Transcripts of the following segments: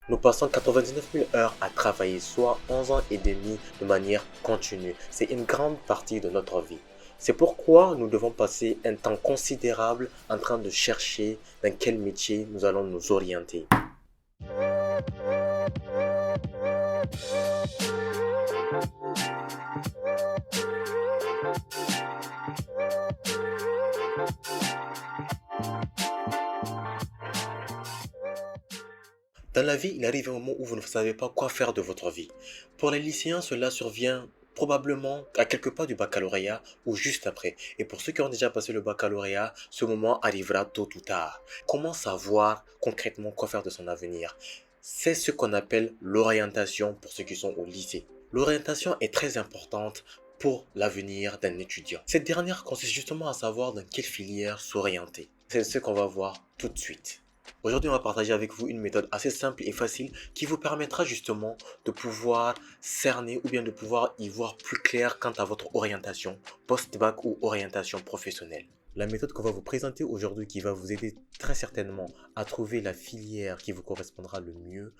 Nous passons 99 000 heures à travailler, soit 11 ans et demi de manière continue. C'est une grande partie de notre vie. C'est pourquoi nous devons passer un temps considérable en train de chercher dans quel métier nous allons nous orienter. Dans la vie, il arrive un moment où vous ne savez pas quoi faire de votre vie. Pour les lycéens, cela survient probablement à quelque part du baccalauréat ou juste après. Et pour ceux qui ont déjà passé le baccalauréat, ce moment arrivera tôt ou tard. Comment savoir concrètement quoi faire de son avenir? C'est ce qu'on appelle l'orientation pour ceux qui sont au lycée. L'orientation est très importante pour l'avenir d'un étudiant. Cette dernière consiste justement à savoir dans quelle filière s'orienter. C'est ce qu'on va voir tout de suite. Aujourd'hui, on va partager avec vous une méthode assez simple et facile qui vous permettra justement de pouvoir cerner ou bien de pouvoir y voir plus clair quant à votre orientation post-bac ou orientation professionnelle. La méthode qu'on va vous présenter aujourd'hui qui va vous aider très certainement à trouver la filière qui vous correspondra le mieux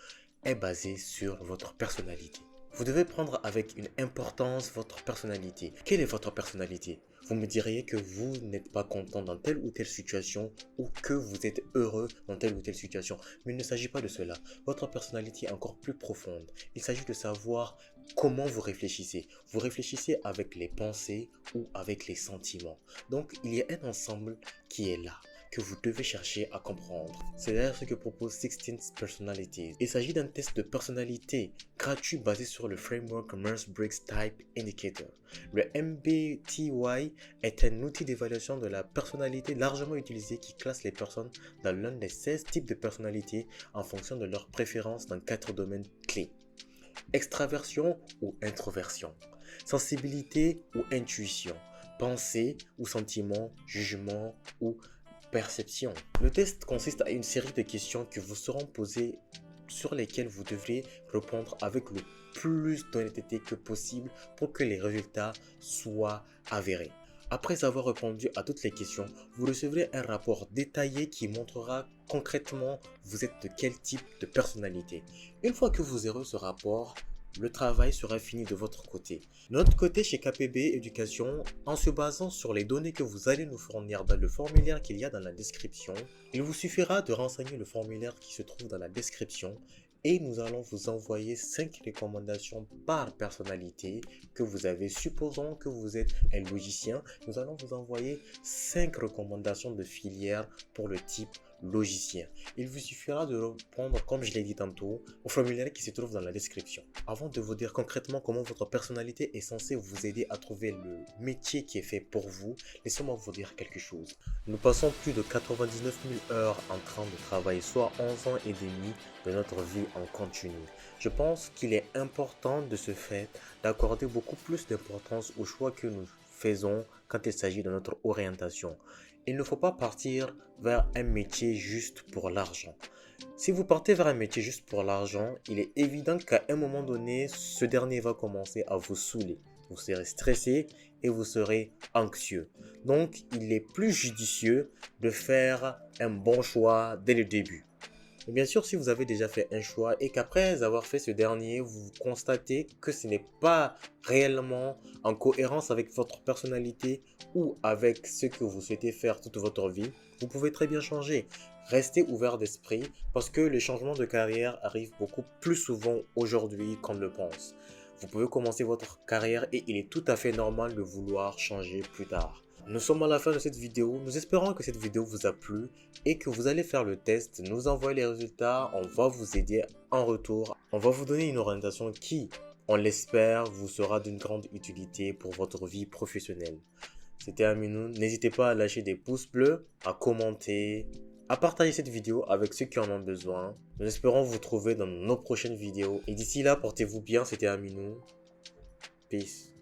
est basée sur votre personnalité. Vous devez prendre avec une importance votre personnalité. Quelle est votre personnalité? Vous me diriez que vous n'êtes pas content dans telle ou telle situation ou que vous êtes heureux dans telle ou telle situation. Mais il ne s'agit pas de cela. Votre personnalité est encore plus profonde. Il s'agit de savoir comment vous réfléchissez. Vous réfléchissez avec les pensées ou avec les sentiments. Donc, il y a un ensemble qui est là, que vous devez chercher à comprendre. C'est d'ailleurs ce que propose 16 Personalities. Il s'agit d'un test de personnalité gratuit basé sur le framework Myers-Briggs Type Indicator. Le MBTI est un outil d'évaluation de la personnalité largement utilisé qui classe les personnes dans l'un des 16 types de personnalités en fonction de leurs préférences dans 4 domaines clés. Extraversion ou introversion, sensibilité ou intuition, pensée ou sentiment, jugement ou perception. Le test consiste à une série de questions qui vous seront posées sur lesquelles vous devrez répondre avec le plus d'honnêteté que possible pour que les résultats soient avérés. Après avoir répondu à toutes les questions, vous recevrez un rapport détaillé qui montrera concrètement vous êtes de quel type de personnalité. Une fois que vous aurez ce rapport, le travail sera fini de votre côté. De notre côté, chez KPB Éducation, en se basant sur les données que vous allez nous fournir dans le formulaire qu'il y a dans la description, il vous suffira de renseigner le formulaire qui se trouve dans la description et nous allons vous envoyer 5 recommandations par personnalité que vous avez. Supposons que vous êtes un logicien, nous allons vous envoyer 5 recommandations de filière pour le type logicien. Il vous suffira de répondre, comme je l'ai dit tantôt, au formulaire qui se trouve dans la description. Avant de vous dire concrètement comment votre personnalité est censée vous aider à trouver le métier qui est fait pour vous, laissez-moi vous dire quelque chose. Nous passons plus de 99 000 heures en train de travailler, soit 11 ans et demi de notre vie en continu. Je pense qu'il est important de ce fait d'accorder beaucoup plus d'importance aux choix que nous faisons quand il s'agit de notre orientation. Il ne faut pas partir vers un métier juste pour l'argent. Si vous partez vers un métier juste pour l'argent, il est évident qu'à un moment donné, ce dernier va commencer à vous saouler. Vous serez stressé et vous serez anxieux. Donc, il est plus judicieux de faire un bon choix dès le début. Mais bien sûr, si vous avez déjà fait un choix et qu'après avoir fait ce dernier, vous constatez que ce n'est pas réellement en cohérence avec votre personnalité ou avec ce que vous souhaitez faire toute votre vie, vous pouvez très bien changer. Restez ouvert d'esprit parce que les changements de carrière arrivent beaucoup plus souvent aujourd'hui qu'on ne le pense. Vous pouvez commencer votre carrière et il est tout à fait normal de vouloir changer plus tard. Nous sommes à la fin de cette vidéo. Nous espérons que cette vidéo vous a plu et que vous allez faire le test, nous envoyer les résultats. On va vous aider en retour. On va vous donner une orientation qui, on l'espère, vous sera d'une grande utilité pour votre vie professionnelle. C'était Aminou. N'hésitez pas à lâcher des pouces bleus, à commenter, à partager cette vidéo avec ceux qui en ont besoin. Nous espérons vous trouver dans nos prochaines vidéos. Et d'ici là, portez-vous bien. C'était Aminou. Peace.